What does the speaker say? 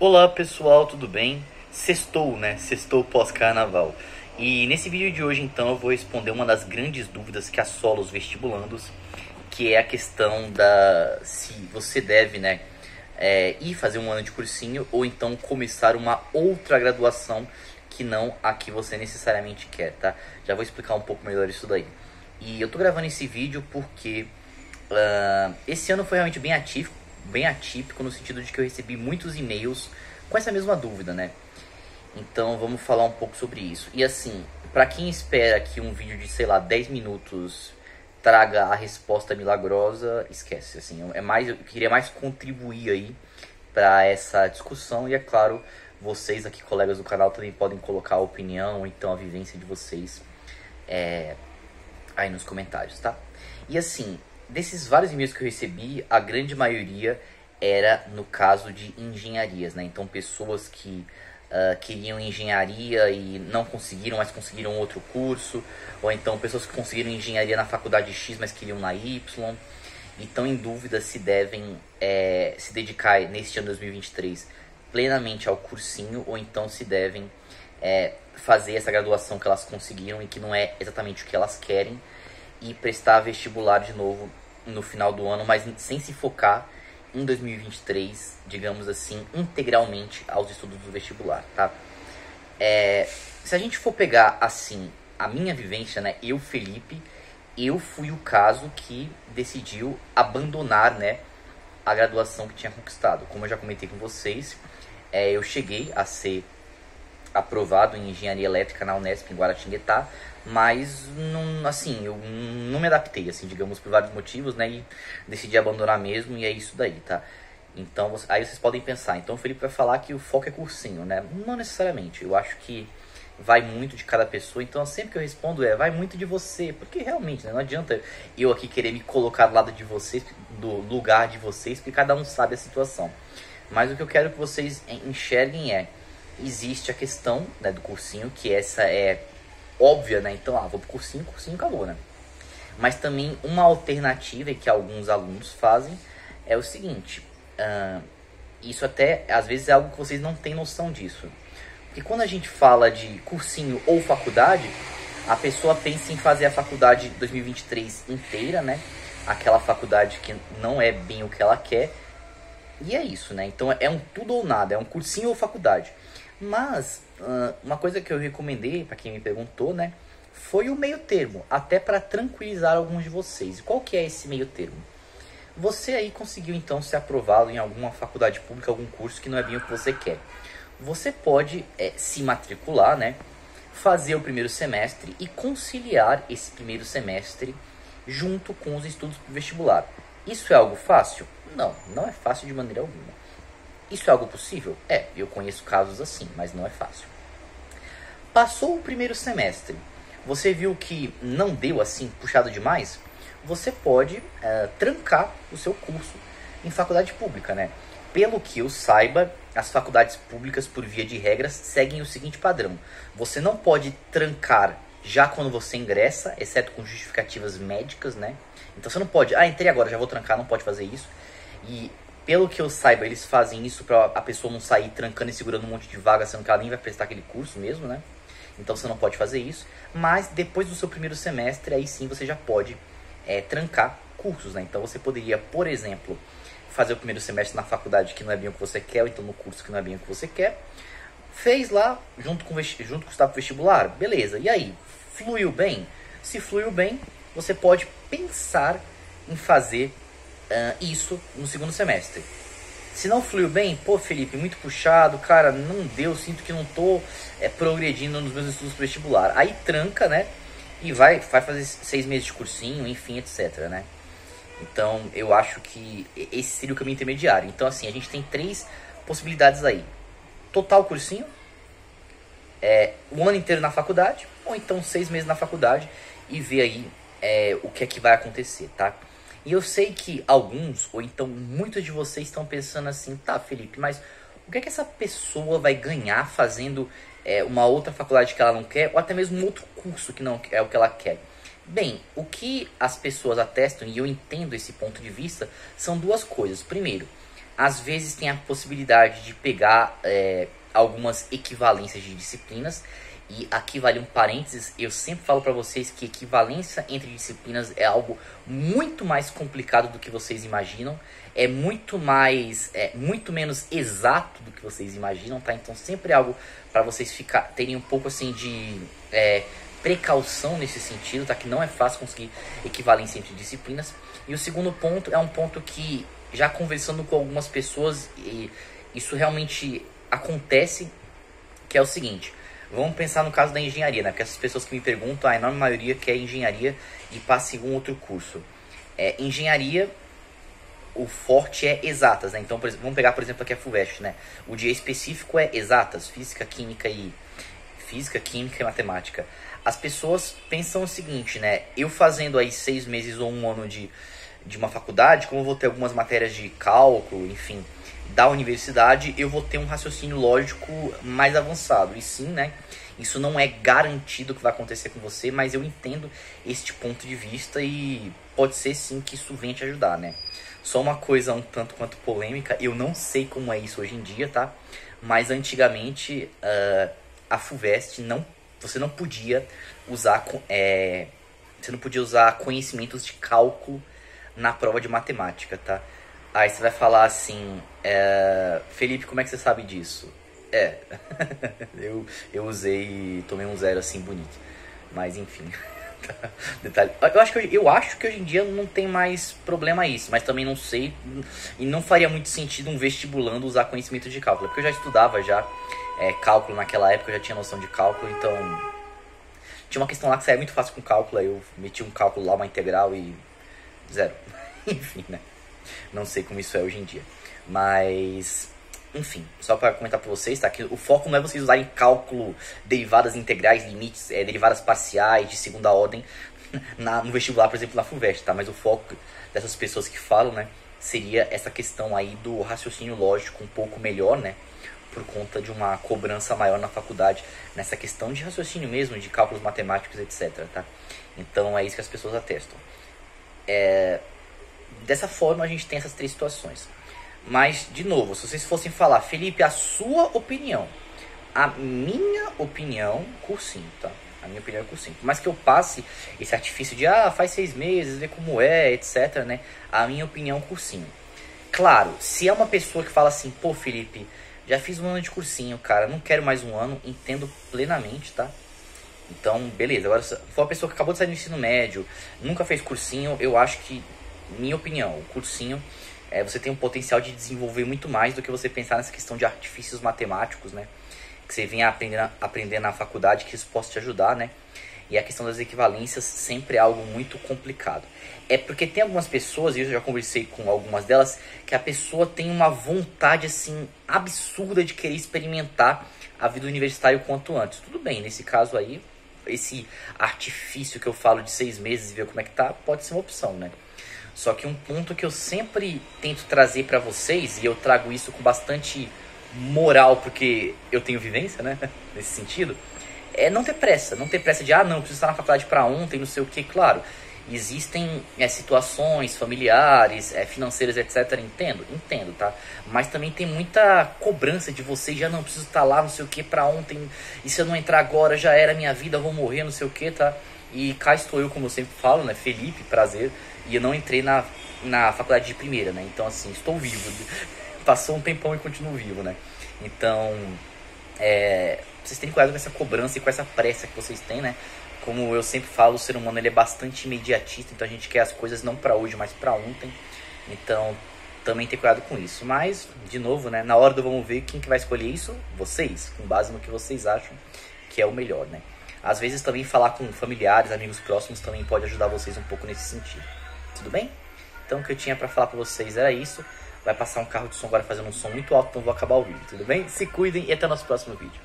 Olá pessoal, tudo bem? Sextou, né? Sextou pós-carnaval. E nesse vídeo de hoje então eu vou responder uma das grandes dúvidas que assola os vestibulandos, que é a questão da se você deve, né, ir fazer um ano de cursinho ou então começar uma outra graduação que não a que você necessariamente quer, tá? Já vou explicar um pouco melhor isso daí. E eu tô gravando esse vídeo porque esse ano foi realmente bem atípico no sentido de que eu recebi muitos e-mails com essa mesma dúvida, né? Então vamos falar um pouco sobre isso. E assim, pra quem espera que um vídeo de, sei lá, 10 minutos traga a resposta milagrosa, esquece, assim, eu queria mais contribuir aí para essa discussão e é claro, vocês aqui, colegas do canal, também podem colocar a opinião ou então a vivência de vocês aí nos comentários, tá? E assim, desses vários e-mails que eu recebi, a grande maioria era no caso de engenharias, né? Então pessoas que queriam engenharia e não conseguiram, mas conseguiram outro curso, ou então pessoas que conseguiram engenharia na faculdade X, mas queriam na Y, e estão em dúvida se devem se dedicar neste ano 2023 plenamente ao cursinho, ou então se devem fazer essa graduação que elas conseguiram e que não é exatamente o que elas querem, e prestar vestibular de novo no final do ano, mas sem se focar em 2023, digamos assim, integralmente aos estudos do vestibular, tá? Se a gente for pegar, assim, a minha vivência, né, eu, Felipe, eu fui o caso que decidiu abandonar, né, a graduação que tinha conquistado. Como eu já comentei com vocês, eu cheguei a ser aprovado em engenharia elétrica na Unesp, em Guaratinguetá, mas não, assim, eu não me adaptei, assim, digamos, por vários motivos, né, e decidi abandonar mesmo, e é isso daí, tá? Então, aí vocês podem pensar, então o Felipe vai falar que o foco é cursinho, né? Não necessariamente, eu acho que vai muito de cada pessoa, então sempre que eu respondo vai muito de você, porque realmente, né, não adianta eu aqui querer me colocar do lado de vocês, do lugar de vocês, porque cada um sabe a situação. Mas o que eu quero que vocês enxerguem existe a questão, né, do cursinho, que essa é óbvia, né? Então, vou pro cursinho, acabou, né? Mas também uma alternativa que alguns alunos fazem é o seguinte, isso até, às vezes, é algo que vocês não têm noção disso. Porque quando a gente fala de cursinho ou faculdade, a pessoa pensa em fazer a faculdade 2023 inteira, né? Aquela faculdade que não é bem o que ela quer. E é isso, né? Então é um tudo ou nada, é um cursinho ou faculdade. Mas uma coisa que eu recomendei para quem me perguntou, né, foi o meio termo, até para tranquilizar alguns de vocês. E qual que é esse meio termo? Você aí conseguiu então ser aprovado em alguma faculdade pública, algum curso que não é bem o que você quer. Você pode se matricular, né, fazer o primeiro semestre e conciliar esse primeiro semestre junto com os estudos para o vestibular. Isso é algo fácil? Não, não é fácil de maneira alguma. Isso é algo possível? Eu conheço casos assim, mas não é fácil. Passou o primeiro semestre, você viu que não deu assim, puxado demais? Você pode trancar o seu curso em faculdade pública, né? Pelo que eu saiba, as faculdades públicas, por via de regras, seguem o seguinte padrão. Você não pode trancar já quando você ingressa, exceto com justificativas médicas, né? Então você não pode, entrei agora, já vou trancar, não pode fazer isso. E pelo que eu saiba, eles fazem isso pra a pessoa não sair trancando e segurando um monte de vaga, sendo que ela nem vai prestar aquele curso mesmo, né? Então você não pode fazer isso. Mas depois do seu primeiro semestre, aí sim você já pode trancar cursos, né? Então você poderia, por exemplo, fazer o primeiro semestre na faculdade que não é bem o que você quer, ou então no curso que não é bem o que você quer. Fez lá, junto com o estado vestibular, beleza. E aí, fluiu bem? Se fluiu bem, você pode pensar em fazer isso no segundo semestre. Se não fluiu bem, pô, Felipe, muito puxado, cara, não deu, sinto que não tô progredindo nos meus estudos pro vestibular. Aí tranca, né, e vai fazer 6 meses de cursinho, enfim, etc, né. Então, eu acho que esse seria o caminho intermediário. Então, assim, a gente tem 3 possibilidades aí. Total cursinho, um ano inteiro na faculdade, ou então 6 meses na faculdade e ver aí o que é que vai acontecer, tá? E eu sei que alguns, ou então muitos de vocês estão pensando assim, tá, Felipe, mas o que é que essa pessoa vai ganhar fazendo uma outra faculdade que ela não quer, ou até mesmo um outro curso que não é o que ela quer? Bem, o que as pessoas atestam, e eu entendo esse ponto de vista, são duas coisas. Primeiro, às vezes tem a possibilidade de pegar algumas equivalências de disciplinas. E aqui vale um parênteses, eu sempre falo para vocês que equivalência entre disciplinas é algo muito mais complicado do que vocês imaginam. É muito menos exato do que vocês imaginam, tá? Então sempre é algo para vocês terem um pouco assim de precaução nesse sentido, tá? Que não é fácil conseguir equivalência entre disciplinas. E o segundo ponto é um ponto que, já conversando com algumas pessoas, e isso realmente acontece, que é o seguinte. Vamos pensar no caso da engenharia, né? Porque essas pessoas que me perguntam, a enorme maioria quer engenharia e passa em algum outro curso. Engenharia, o forte é exatas, né? Então, vamos pegar, por exemplo, aqui a FUVEST, né? O dia específico é exatas, física, química e matemática. As pessoas pensam o seguinte, né? Eu fazendo aí 6 meses ou 1 ano de uma faculdade, como eu vou ter algumas matérias de cálculo, enfim, da universidade, eu vou ter um raciocínio lógico mais avançado. E sim, né? Isso não é garantido que vai acontecer com você, mas eu entendo este ponto de vista e pode ser sim que isso venha te ajudar, né? Só uma coisa um tanto quanto polêmica, eu não sei como é isso hoje em dia, tá? Mas antigamente a FUVEST você não podia usar conhecimentos de cálculo na prova de matemática, tá? Aí você vai falar assim, Felipe, como é que você sabe disso? eu usei e tomei um 0 assim bonito. Mas enfim, detalhe. Eu acho que hoje em dia não tem mais problema isso, mas também não sei. E não faria muito sentido um vestibulando usar conhecimento de cálculo, porque eu já estudava cálculo naquela época, eu já tinha noção de cálculo, então tinha uma questão lá que saía muito fácil com cálculo, aí eu meti um cálculo lá, uma integral e 0. Enfim, né? Não sei como isso é hoje em dia. Mas, enfim, só para comentar para vocês, tá? Que o foco não é vocês usarem cálculo, derivadas integrais, limites, derivadas parciais de segunda ordem no vestibular, por exemplo, na FUVEST, tá? Mas o foco dessas pessoas que falam, né, seria essa questão aí do raciocínio lógico um pouco melhor, né? Por conta de uma cobrança maior na faculdade, nessa questão de raciocínio mesmo, de cálculos matemáticos, etc, tá? Então é isso que as pessoas atestam. Dessa forma a gente tem essas 3 situações. Mas, de novo, se vocês fossem falar, Felipe, a sua opinião, a minha opinião, cursinho, tá? A minha opinião é cursinho. Por mais que eu passe esse artifício de, faz 6 meses, vê como é, etc, né? A minha opinião, cursinho. Claro, se é uma pessoa que fala assim, pô, Felipe, já fiz 1 ano de cursinho, cara, não quero mais 1 ano, entendo plenamente, tá? Então, beleza. Agora, se for uma pessoa que acabou de sair do ensino médio, nunca fez cursinho, eu acho que, minha opinião, o cursinho, você tem um potencial de desenvolver muito mais do que você pensar nessa questão de artifícios matemáticos, né? Que você venha aprender na faculdade, que isso possa te ajudar, né? E a questão das equivalências sempre é algo muito complicado. É porque tem algumas pessoas, e eu já conversei com algumas delas, que a pessoa tem uma vontade, assim, absurda de querer experimentar a vida universitária o quanto antes. Tudo bem, nesse caso aí, esse artifício que eu falo de 6 meses e ver como é que tá, pode ser uma opção, né? Só que um ponto que eu sempre tento trazer para vocês, e eu trago isso com bastante moral, porque eu tenho vivência, né, nesse sentido, é não ter pressa. Não ter pressa de, não, preciso estar na faculdade para ontem, não sei o que. Claro, existem situações familiares, financeiras, etc. Entendo, tá? Mas também tem muita cobrança de vocês, já não preciso estar lá, não sei o que, para ontem, e se eu não entrar agora, já era minha vida, eu vou morrer, não sei o que, tá? E cá estou eu, como eu sempre falo, né, Felipe, prazer, e eu não entrei na faculdade de primeira, né? Então, assim, estou vivo. Passou um tempão e continuo vivo, né? Então, vocês têm cuidado com essa cobrança e com essa pressa que vocês têm, né? Como eu sempre falo, o ser humano ele é bastante imediatista, então a gente quer as coisas não para hoje, mas para ontem. Então, também ter cuidado com isso. Mas, de novo, né? Na hora do vamos ver, quem que vai escolher isso? Vocês, com base no que vocês acham que é o melhor, né? Às vezes também falar com familiares, amigos próximos também pode ajudar vocês um pouco nesse sentido. Tudo bem? Então o que eu tinha pra falar pra vocês era isso. Vai passar um carro de som agora fazendo um som muito alto, então vou acabar o vídeo, tudo bem? Se cuidem e até o nosso próximo vídeo.